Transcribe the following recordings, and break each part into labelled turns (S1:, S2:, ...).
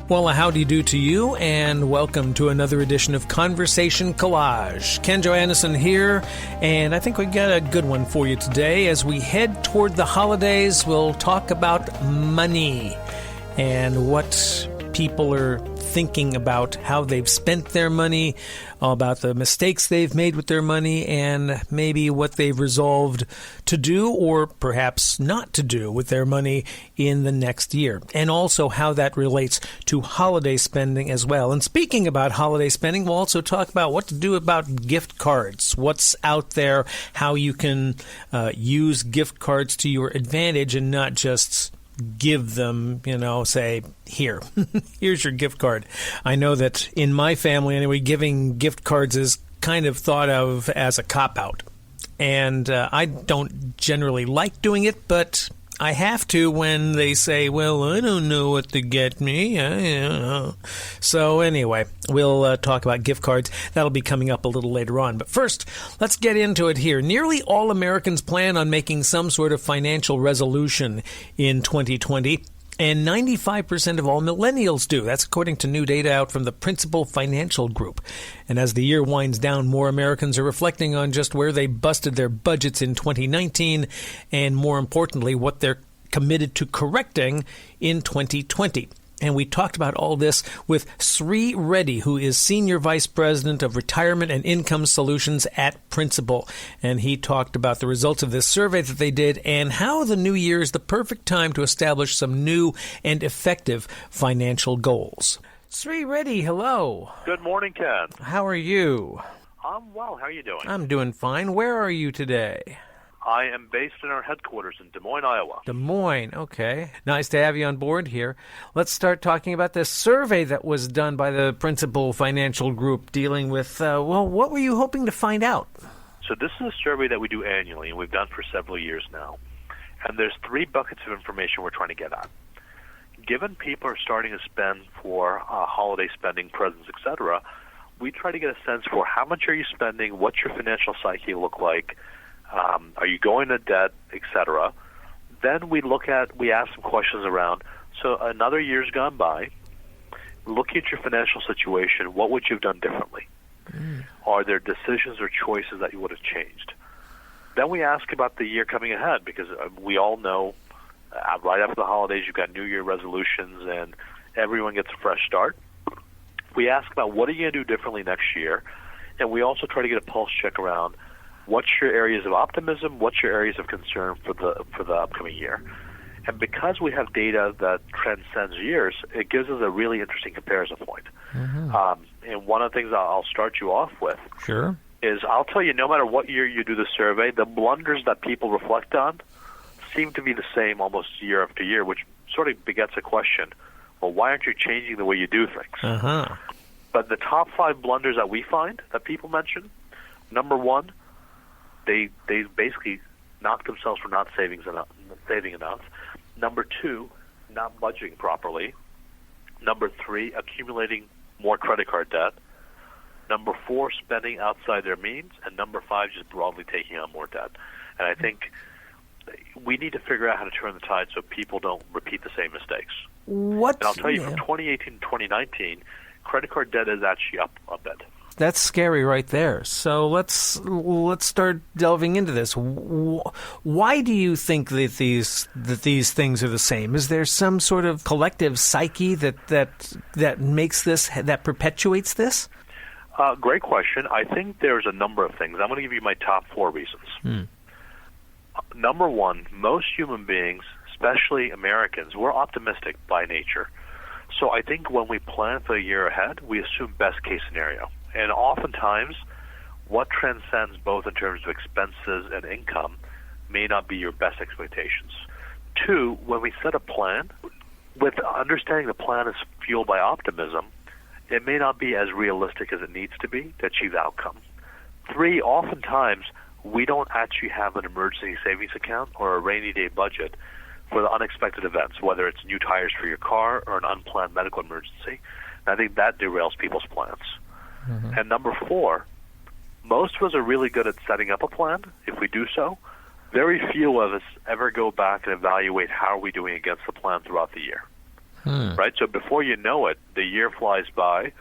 S1: Well, howdy do to you, and welcome to another edition of Conversation Collage. Ken Joannesen here, and I think we got a good one for you today. As we head toward the holidays, we'll talk about money and what people are thinking about, how they've spent their money, about the mistakes they've made with their money, and maybe what they've resolved to do or perhaps not to do with their money in the next year, and also how that relates to holiday spending as well. And speaking about holiday spending, we'll also talk about what to do about gift cards, what's out there, how you can use gift cards to your advantage and not just give them, say, here, here's your gift card. I know that in my family, anyway, giving gift cards is kind of thought of as a cop-out. And I don't generally like doing it, but I have to when they say, well, I don't know what to get me. So anyway, we'll talk about gift cards. That'll be coming up a little later on. But first, let's get into it here. Nearly all Americans plan on making some sort of financial resolution in 2020. And 95% of all millennials do. That's according to new data out from the Principal Financial Group. And as the year winds down, more Americans are reflecting on just where they busted their budgets in 2019 and, more importantly, what they're committed to correcting in 2020. And we talked about all this with Sri Reddy, who is Senior Vice President of Retirement and Income Solutions at Principal. And he talked about the results of this survey that they did and how the new year is the perfect time to establish some new and effective financial goals. Sri Reddy, hello.
S2: Good morning, Ken.
S1: How are you?
S2: I'm well. How are you doing?
S1: I'm doing fine. Where are you today?
S2: I am based in our headquarters in Des Moines, Iowa.
S1: Des Moines, okay. Nice to have you on board here. Let's start talking about this survey that was done by the Principal Financial Group dealing with, what were you hoping to find out?
S2: So this is a survey that we do annually, and we've done for several years now. And there's 3 buckets of information we're trying to get at. Given people are starting to spend for holiday spending, presents, etc., we try to get a sense for how much are you spending, what's your financial psyche look like, are you going to debt, etc. Then we ask some questions around, so another year's gone by, looking at your financial situation, what would you have done differently? Are there decisions or choices that you would have changed? Then we ask about the year coming ahead, because we all know right after the holidays you've got New Year resolutions and everyone gets a fresh start. We ask about what are you going to do differently next year, and we also try to get a pulse check around what's your areas of optimism, what's your areas of concern for the upcoming year. And because we have data that transcends years, it gives us a really interesting comparison point. Mm-hmm. And one of the things I'll start you off with is I'll tell you, no matter what year you do the survey, the blunders that people reflect on seem to be the same almost year after year, which sort of begets a question, well, why aren't you changing the way you do things?
S1: Uh-huh.
S2: But the top 5 blunders that we find that people mention, number 1, they basically knock themselves for not saving enough. Number 2, not budgeting properly. Number 3, accumulating more credit card debt. Number 4, spending outside their means. And number 5, just broadly taking on more debt. And I think we need to figure out how to turn the tide so people don't repeat the same mistakes. And I'll tell you, from 2018 to 2019, credit card debt is actually up a bit.
S1: That's scary right there. So let's start delving into this. Why do you think that these things are the same? Is there some sort of collective psyche that makes this, that perpetuates this?
S2: Great question. I think there's a number of things. I'm going to give you my top 4 reasons. Number 1, most human beings, especially Americans, we're optimistic by nature. So I think when we plan for the year ahead, we assume best case scenario. And oftentimes, what transcends both in terms of expenses and income may not be your best expectations. 2, when we set a plan, with understanding the plan is fueled by optimism, it may not be as realistic as it needs to be to achieve the outcome. 3, oftentimes, we don't actually have an emergency savings account or a rainy day budget for the unexpected events, whether it's new tires for your car or an unplanned medical emergency. And I think that derails people's plans. Mm-hmm. And number 4, most of us are really good at setting up a plan. If we do so, very few of us ever go back and evaluate how are we doing against the plan throughout the year. right? So before you know it, the year flies by.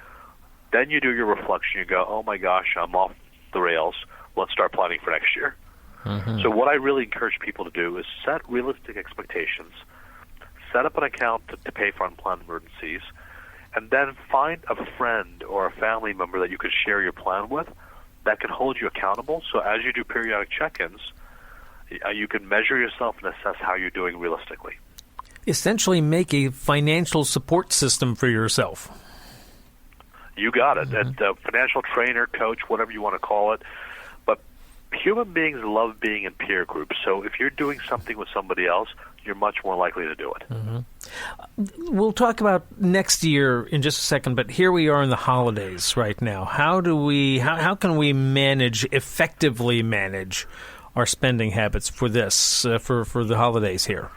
S2: Then you do your reflection. You go, oh my gosh, I'm off the rails. Let's start planning for next year. So what I really encourage people to do is set realistic expectations, set up an account to pay for unplanned emergencies, and then find a friend or a family member that you can share your plan with that can hold you accountable. So as you do periodic check-ins, you can measure yourself and assess how you're doing realistically.
S1: Essentially make a financial support system for yourself.
S2: You got it. A financial trainer, coach, whatever you want to call it. But human beings love being in peer groups. So if you're doing something with somebody else, you're much more likely to do it.
S1: We'll talk about next year in just a second, but here we are in the holidays right now. How can we effectively manage our spending habits for this, for the holidays here?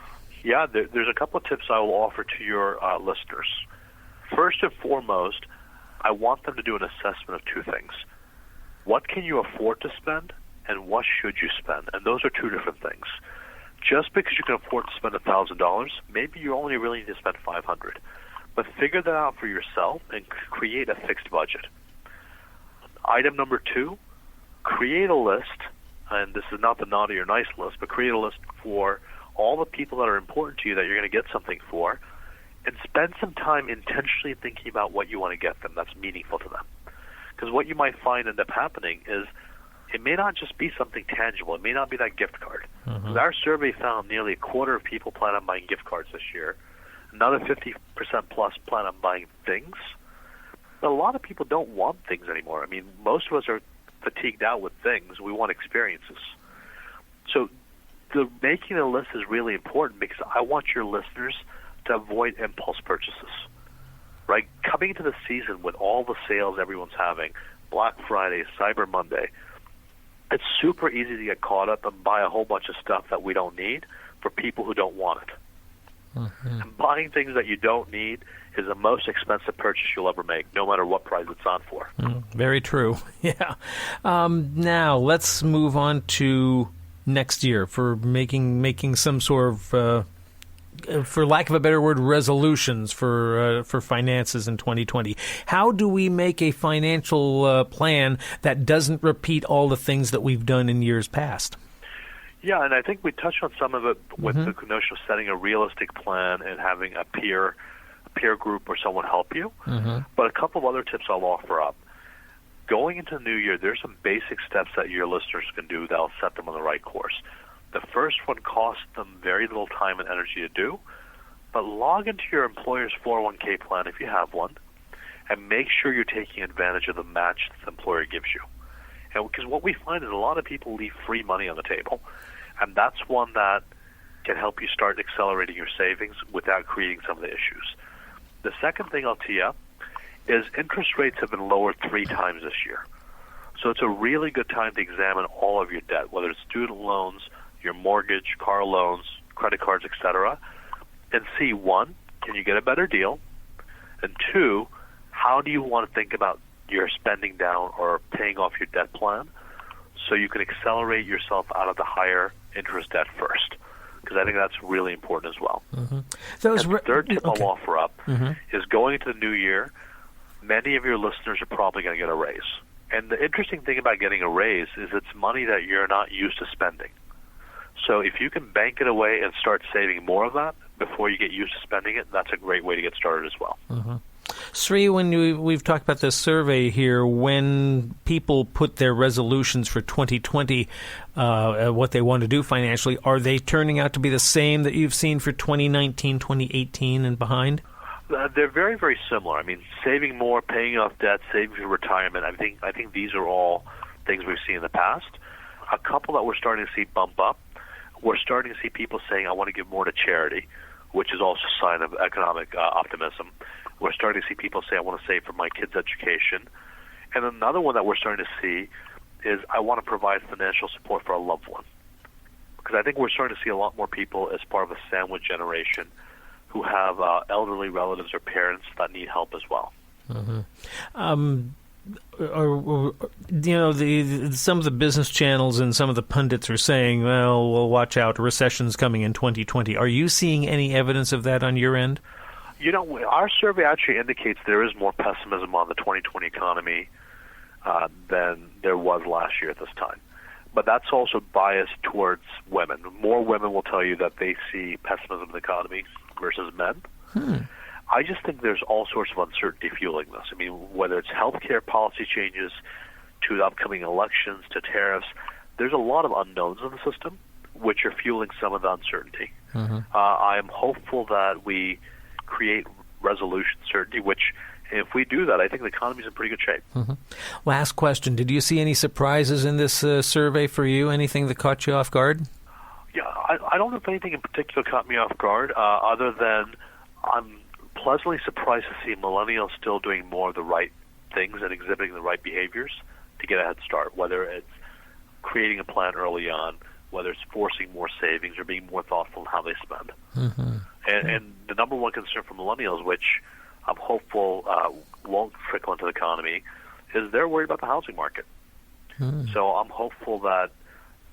S2: Yeah, there's a couple of tips I will offer to your listeners. First and foremost, I want them to do an assessment of two things. What can you afford to spend, and what should you spend? And those are two different things. Just because you can afford to spend $1,000, maybe you only really need to spend $500. But figure that out for yourself and create a fixed budget. Item number 2, create a list, and this is not the naughty or nice list, but create a list for all the people that are important to you that you're going to get something for, and spend some time intentionally thinking about what you want to get them that's meaningful to them. Because what you might find end up happening is it may not just be something tangible. It may not be that gift card. Our survey found nearly a quarter of people plan on buying gift cards this year. Another 50% plus plan on buying things. But a lot of people don't want things anymore. I mean, most of us are fatigued out with things. We want experiences. So making a list is really important because I want your listeners to avoid impulse purchases. Right? Coming into the season with all the sales everyone's having, Black Friday, Cyber Monday, it's super easy to get caught up and buy a whole bunch of stuff that we don't need for people who don't want it. And buying things that you don't need is the most expensive purchase you'll ever make, no matter what price it's on for.
S1: Very true. Yeah. Now let's move on to next year for making some sort of, for lack of a better word, resolutions for finances in 2020. How do we make a financial plan that doesn't repeat all the things that we've done in years past?
S2: Yeah, and I think we touched on some of it with the notion of setting a realistic plan and having a peer group or someone help you. But a couple of other tips I'll offer up. Going into the new year, there's some basic steps that your listeners can do that'll set them on the right course. The first one costs them very little time and energy to do, but log into your employer's 401k plan if you have one, and make sure you're taking advantage of the match the employer gives you. And because what we find is a lot of people leave free money on the table, and that's one that can help you start accelerating your savings without creating some of the issues. The second thing I'll tee up is interest rates have been lowered 3 times this year. So it's a really good time to examine all of your debt, whether it's student loans, your mortgage, car loans, credit cards, etc., and see, 1, can you get a better deal? And 2, how do you want to think about your spending down or paying off your debt plan so you can accelerate yourself out of the higher interest debt first? Because I think that's really important as well. And the third tip I'll offer up is going into the new year, many of your listeners are probably going to get a raise. And the interesting thing about getting a raise is it's money that you're not used to spending. So if you can bank it away and start saving more of that before you get used to spending it, that's a great way to get started as well.
S1: Sri, when we've talked about this survey here, when people put their resolutions for 2020, what they want to do financially, are they turning out to be the same that you've seen for 2019, 2018 and behind?
S2: They're very, very similar. I mean, saving more, paying off debt, saving for retirement, I think these are all things we've seen in the past. A couple that we're starting to see bump up, we're starting to see people saying, I want to give more to charity, which is also a sign of economic optimism. We're starting to see people say, I want to save for my kids' education. And another one that we're starting to see is, I want to provide financial support for a loved one. Because I think we're starting to see a lot more people as part of a sandwich generation who have elderly relatives or parents that need help as well. Some of the business channels and some of the pundits are saying, well, watch out, recession's coming in 2020. Are you seeing any evidence of that on your end? Our survey actually indicates there is more pessimism on the 2020 economy than there was last year at this time. But that's also biased towards women. More women will tell you that they see pessimism in the economy versus men. I just think there's all sorts of uncertainty fueling this. I mean, whether it's healthcare policy changes to the upcoming elections to tariffs, there's a lot of unknowns in the system, which are fueling some of the uncertainty. I am hopeful that we create resolution certainty, which if we do that, I think the economy's in pretty good shape.
S1: Last question. Did you see any surprises in this survey for you? Anything that caught you off guard?
S2: Yeah, I don't know if anything in particular caught me off guard, other than I'm pleasantly surprised to see millennials still doing more of the right things and exhibiting the right behaviors to get a head start, whether it's creating a plan early on, whether it's forcing more savings or being more thoughtful in how they spend. And the number one concern for millennials, which I'm hopeful won't trickle into the economy, is they're worried about the housing market. So I'm hopeful that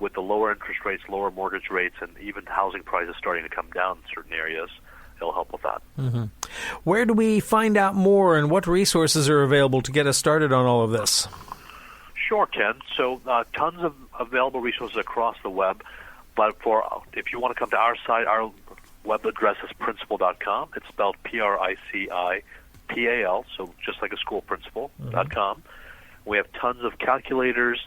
S2: with the lower interest rates, lower mortgage rates, and even housing prices starting to come down in certain areas, it'll help with that.
S1: Where do we find out more, and what resources are available to get us started on all of this?
S2: Sure, Ken. So tons of available resources across the web. But if you want to come to our site, our web address is principal.com. It's spelled P-R-I-C-I-P-A-L, so just like a school principal.com. We have tons of calculators,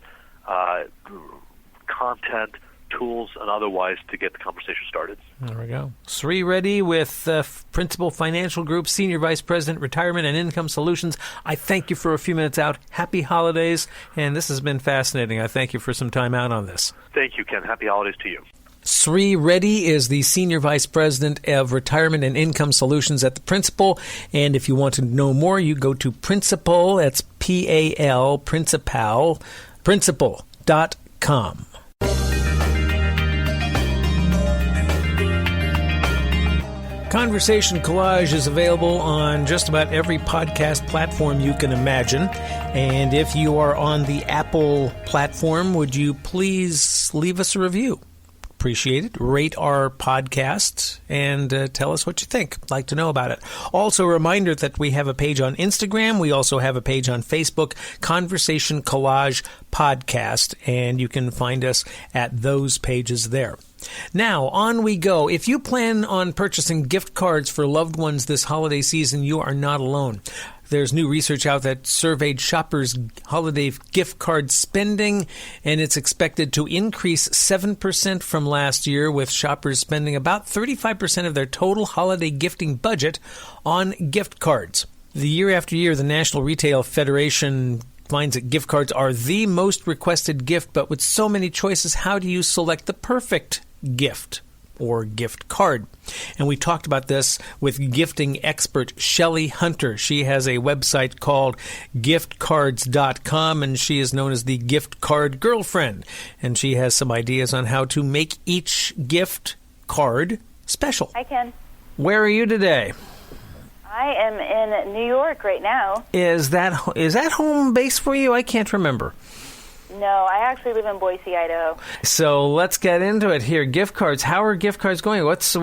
S2: content, tools, and otherwise to get the conversation started.
S1: There we go. Sri Reddy with Principal Financial Group, Senior Vice President, Retirement and Income Solutions. I thank you for a few minutes out. Happy holidays, and this has been fascinating. I thank you for some time out on this.
S2: Thank you, Ken. Happy holidays to you.
S1: Sri Reddy is the Senior Vice President of Retirement and Income Solutions at the Principal. And if you want to know more, you go to Principal, that's P-A-L, Principal.com. Conversation Collage is available on just about every podcast platform you can imagine. And if you are on the Apple platform, would you please leave us a review? Appreciate it. Rate our podcast and tell us what you think. I'd like to know about it. Also, a reminder that we have a page on Instagram. We also have a page on Facebook, Conversation Collage Podcast, and you can find us at those pages there. Now, on we go. If you plan on purchasing gift cards for loved ones this holiday season, you are not alone. There's new research out that surveyed shoppers' holiday gift card spending, and it's expected to increase 7% from last year, with shoppers spending about 35% of their total holiday gifting budget on gift cards. The year after year, the National Retail Federation finds that gift cards are the most requested gift, but with so many choices, how do you select the perfect gift or gift card? And we talked about this with gifting expert Shelley Hunter. She has a website called giftcards.com, and she is known as the gift card girlfriend. And she has some ideas on how to make each gift card special.
S3: Hi, Ken.
S1: Where are you today?
S3: I am in New York right now.
S1: Is that home base for you? I can't remember.
S3: No, I actually live in Boise, Idaho.
S1: So let's get into it here. Gift cards. How are gift cards going? What's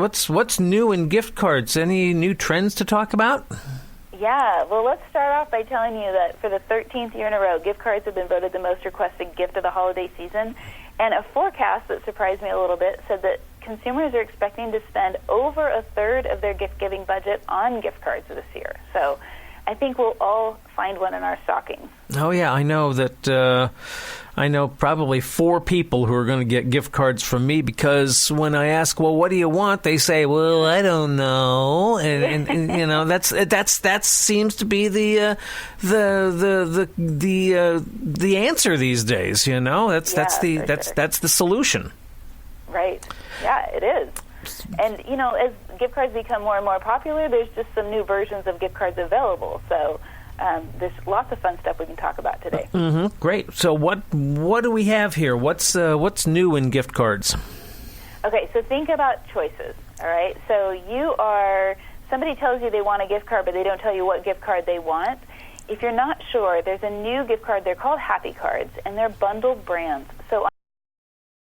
S1: new in gift cards? Any new trends to talk about?
S3: Yeah, well, let's start off by telling you that for the 13th year in a row, gift cards have been voted the most requested gift of the holiday season. And a forecast that surprised me a little bit said that consumers are expecting to spend over a third of their gift-giving budget on gift cards this year. So I think we'll all find one in our stockings.
S1: Oh, yeah, I know that. I know probably 4 people who are going to get gift cards from me, because when I ask, well, what do you want? They say, well, I don't know, and you know that seems to be the answer these days. You know, that's the solution.
S3: Right. Yeah, it is. And you know, as gift cards become more and more popular, there's just some new versions of gift cards available. So there's lots of fun stuff we can talk about today.
S1: Mm-hmm. Great. So what do we have here? What's new in gift cards?
S3: Okay, so think about choices. All right. So somebody tells you they want a gift card, but they don't tell you what gift card they want. If you're not sure, there's a new gift card. They're called Happy Cards, and they're bundled brands. So